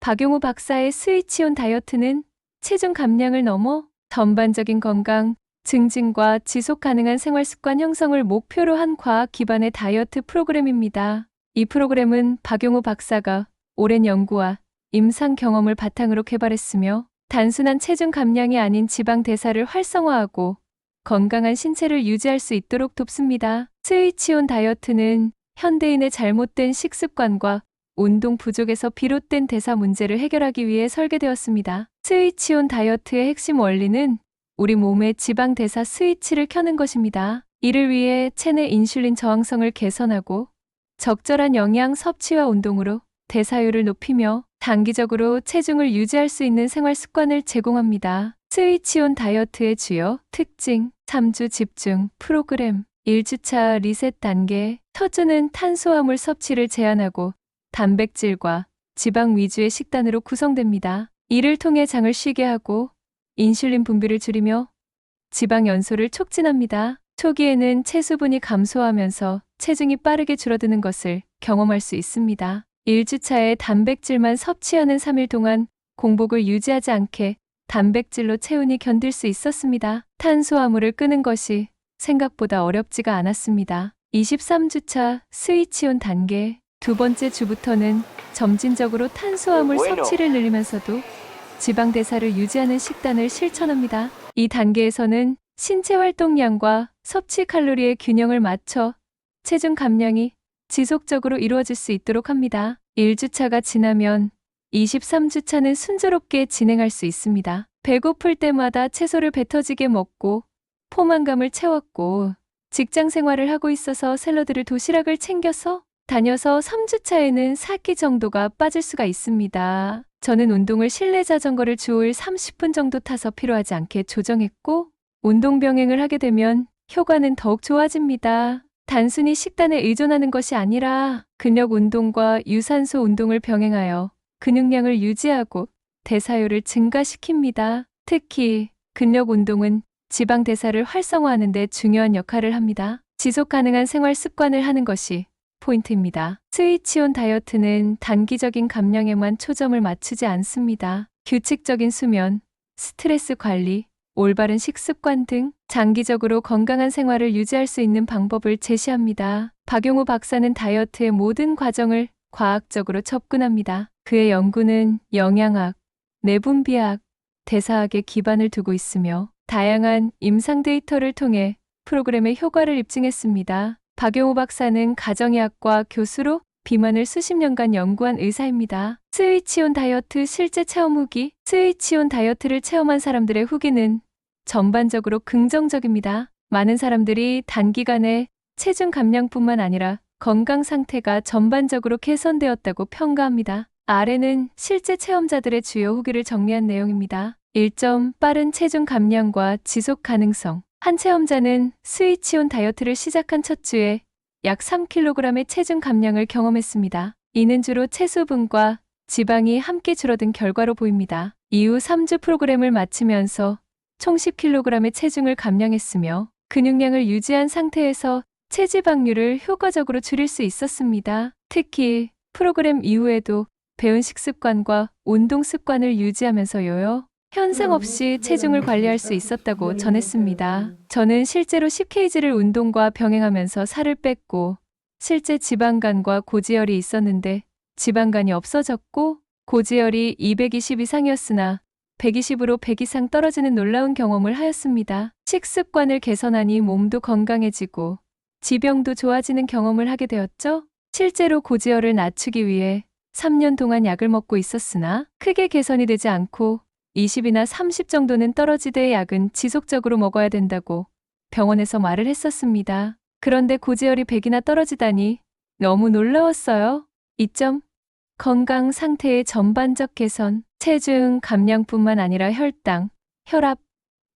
박용우 박사의 스위치온 다이어트는 체중 감량을 넘어 전반적인 건강 증진과 지속 가능한 생활 습관 형성을 목표로 한 과학 기반의 다이어트 프로그램입니다. 이 프로그램은 박용우 박사가 오랜 연구와 임상 경험을 바탕으로 개발했으며 단순한 체중 감량이 아닌 지방 대사를 활성화하고 건강한 신체를 유지할 수 있도록 돕습니다. 스위치온 다이어트는 현대인의 잘못된 식습관과 운동 부족에서 비롯된 대사 문제를 해결하기 위해 설계되었습니다. 스위치온 다이어트의 핵심 원리는 우리 몸의 지방 대사 스위치를 켜는 것입니다. 이를 위해 체내 인슐린 저항성을 개선하고 적절한 영양 섭취와 운동으로 대사율을 높이며 단기적으로 체중을 유지할 수 있는 생활 습관을 제공합니다. 스위치온 다이어트의 주요 특징, 3주 집중 프로그램, 1주차 리셋 단계, 첫 주는 탄수화물 섭취를 제한하고 단백질과 지방 위주의 식단으로 구성됩니다. 이를 통해 장을 쉬게 하고 인슐린 분비를 줄이며 지방 연소를 촉진합니다. 초기에는 체수분이 감소하면서 체중이 빠르게 줄어드는 것을 경험할 수 있습니다. 1주차에 단백질만 섭취하는 3일 동안 공복을 유지하지 않게 단백질로 체온이 견딜 수 있었습니다. 탄수화물을 끄는 것이 생각보다 어렵지가 않았습니다. 23주차 스위치온 단계, 두 번째 주부터는 점진적으로 탄수화물 섭취를 늘리면서도 지방 대사를 유지하는 식단을 실천합니다. 이 단계에서는 신체 활동량과 섭취 칼로리의 균형을 맞춰 체중 감량이 지속적으로 이루어질 수 있도록 합니다. 1주차가 지나면 23주차는 순조롭게 진행할 수 있습니다. 배고플 때마다 채소를 배 터지게 먹고 포만감을 채웠고 직장 생활을 하고 있어서 샐러드를 도시락을 챙겨서 다녀서 3주차에는 4끼 정도가 빠질 수가 있습니다. 저는 운동을 실내 자전거를 주 5일 30분 정도 타서 필요하지 않게 조정했고 운동 병행을 하게 되면 효과는 더욱 좋아집니다. 단순히 식단에 의존하는 것이 아니라 근력 운동과 유산소 운동을 병행하여 근육량을 유지하고 대사율을 증가시킵니다. 특히 근력 운동은 지방 대사를 활성화하는 데 중요한 역할을 합니다. 지속 가능한 생활 습관을 하는 것이 포인트입니다. 스위치온 다이어트는 단기적인 감량에만 초점을 맞추지 않습니다. 규칙적인 수면, 스트레스 관리, 올바른 식습관 등 장기적으로 건강한 생활을 유지할 수 있는 방법을 제시합니다. 박용우 박사는 다이어트의 모든 과정을 과학적으로 접근합니다. 그의 연구는 영양학, 내분비학, 대사학에 기반을 두고 있으며 다양한 임상 데이터를 통해 프로그램의 효과를 입증했습니다. 박용우 박사는 가정의학과 교수로 비만을 수십 년간 연구한 의사입니다. 스위치온 다이어트 실제 체험 후기, 스위치온 다이어트를 체험한 사람들의 후기는 전반적으로 긍정적입니다. 많은 사람들이 단기간에 체중 감량뿐만 아니라 건강 상태가 전반적으로 개선되었다고 평가합니다. 아래는 실제 체험자들의 주요 후기를 정리한 내용입니다. 1점, 빠른 체중 감량과 지속 가능성. 한 체험자는 스위치온 다이어트를 시작한 첫 주에 약 3kg의 체중 감량을 경험했습니다. 이는 주로 체수분과 지방이 함께 줄어든 결과로 보입니다. 이후 3주 프로그램을 마치면서 총 10kg의 체중을 감량했으며 근육량을 유지한 상태에서 체지방률을 효과적으로 줄일 수 있었습니다. 특히 프로그램 이후에도 배운 식습관과 운동 습관을 유지하면서 요요 현상 없이 체중을 관리할 수 있었다고 전했습니다. 저는 실제로 10kg를 운동과 병행하면서 살을 뺐고 실제 지방간과 고지혈이 있었는데 지방간이 없어졌고 고지혈이 220 이상이었으나 120으로 100 이상 떨어지는 놀라운 경험을 하였습니다. 식습관을 개선하니 몸도 건강해지고 지병도 좋아지는 경험을 하게 되었죠. 실제로 고지혈을 낮추기 위해 3년 동안 약을 먹고 있었으나 크게 개선이 되지 않고 20이나 30 정도는 떨어지되 약은 지속적으로 먹어야 된다고 병원에서 말을 했었습니다. 그런데 고지혈이 100이나 떨어지다니 너무 놀라웠어요. 2점, 건강 상태의 전반적 개선, 체중 감량뿐만 아니라 혈당, 혈압,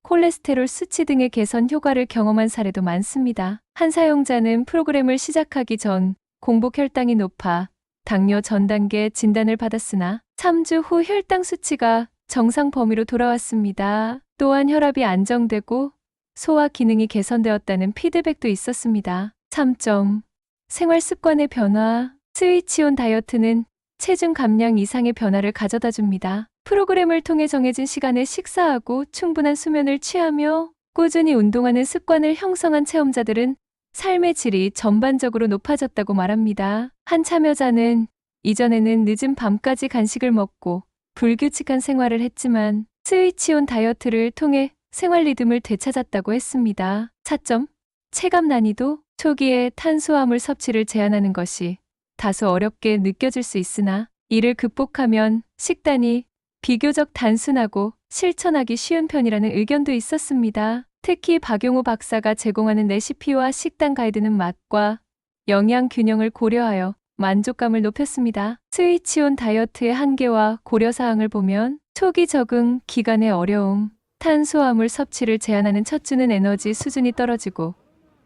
콜레스테롤 수치 등의 개선 효과를 경험한 사례도 많습니다. 한 사용자는 프로그램을 시작하기 전 공복 혈당이 높아 당뇨 전 단계 진단을 받았으나 3주 후 혈당 수치가 정상 범위로 돌아왔습니다. 또한 혈압이 안정되고 소화 기능이 개선되었다는 피드백도 있었습니다. 3점. 생활 습관의 변화. 스위치온 다이어트는 체중 감량 이상의 변화를 가져다 줍니다. 프로그램을 통해 정해진 시간에 식사하고 충분한 수면을 취하며 꾸준히 운동하는 습관을 형성한 체험자들은 삶의 질이 전반적으로 높아졌다고 말합니다. 한 참여자는 이전에는 늦은 밤까지 간식을 먹고 불규칙한 생활을 했지만 스위치온 다이어트를 통해 생활 리듬을 되찾았다고 했습니다. 차점, 체감 난이도, 초기에 탄수화물 섭취를 제한하는 것이 다소 어렵게 느껴질 수 있으나 이를 극복하면 식단이 비교적 단순하고 실천하기 쉬운 편이라는 의견도 있었습니다. 특히 박용호 박사가 제공하는 레시피와 식단 가이드는 맛과 영양 균형을 고려하여 만족감을 높였습니다. 스위치온 다이어트의 한계와 고려사항을 보면 초기 적응 기간의 어려움, 탄수화물 섭취를 제한하는 첫 주는 에너지 수준이 떨어지고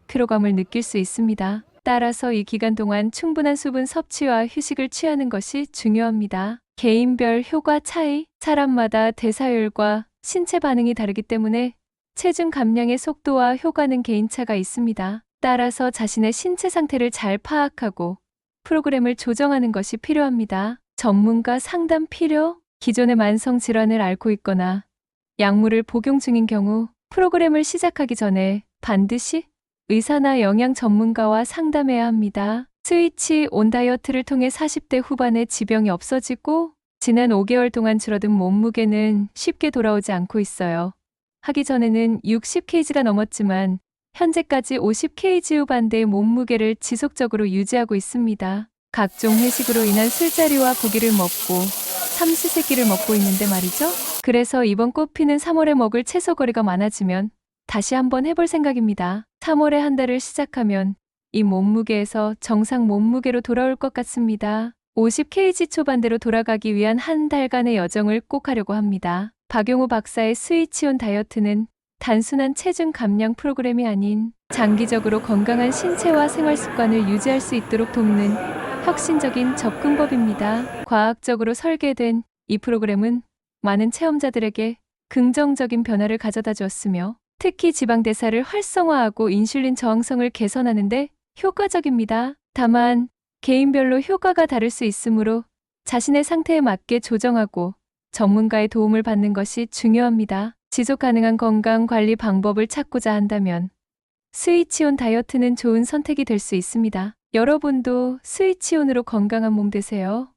피로감을 느낄 수 있습니다. 따라서 이 기간 동안 충분한 수분 섭취와 휴식을 취하는 것이 중요합니다. 개인별 효과 차이, 사람마다 대사율과 신체 반응이 다르기 때문에 체중 감량의 속도와 효과는 개인차가 있습니다. 따라서 자신의 신체 상태를 잘 파악하고 프로그램을 조정하는 것이 필요합니다. 전문가 상담 필요? 기존의 만성 질환을 앓고 있거나 약물을 복용 중인 경우 프로그램을 시작하기 전에 반드시 의사나 영양 전문가와 상담해야 합니다. 스위치 온 다이어트를 통해 40대 후반에 지병이 없어지고 지난 5개월 동안 줄어든 몸무게는 쉽게 돌아오지 않고 있어요. 하기 전에는 60kg가 넘었지만 현재까지 50kg 후반대의 몸무게를 지속적으로 유지하고 있습니다. 각종 회식으로 인한 술자리와 고기를 먹고 삼시세끼를 먹고 있는데 말이죠. 그래서 이번 꽃피는 3월에 먹을 채소거리가 많아지면 다시 한번 해볼 생각입니다. 3월에 한 달을 시작하면 이 몸무게에서 정상 몸무게로 돌아올 것 같습니다. 50kg 초반대로 돌아가기 위한 한 달간의 여정을 꼭 하려고 합니다. 박용호 박사의 스위치온 다이어트는 단순한 체중 감량 프로그램이 아닌 장기적으로 건강한 신체와 생활 습관을 유지할 수 있도록 돕는 혁신적인 접근법입니다. 과학적으로 설계된 이 프로그램은 많은 체험자들에게 긍정적인 변화를 가져다 주었으며 특히 지방 대사를 활성화하고 인슐린 저항성을 개선하는 데 효과적입니다. 다만 개인별로 효과가 다를 수 있으므로 자신의 상태에 맞게 조정하고 전문가의 도움을 받는 것이 중요합니다. 지속 가능한 건강 관리 방법을 찾고자 한다면 스위치온 다이어트는 좋은 선택이 될 수 있습니다. 여러분도 스위치온으로 건강한 몸 되세요.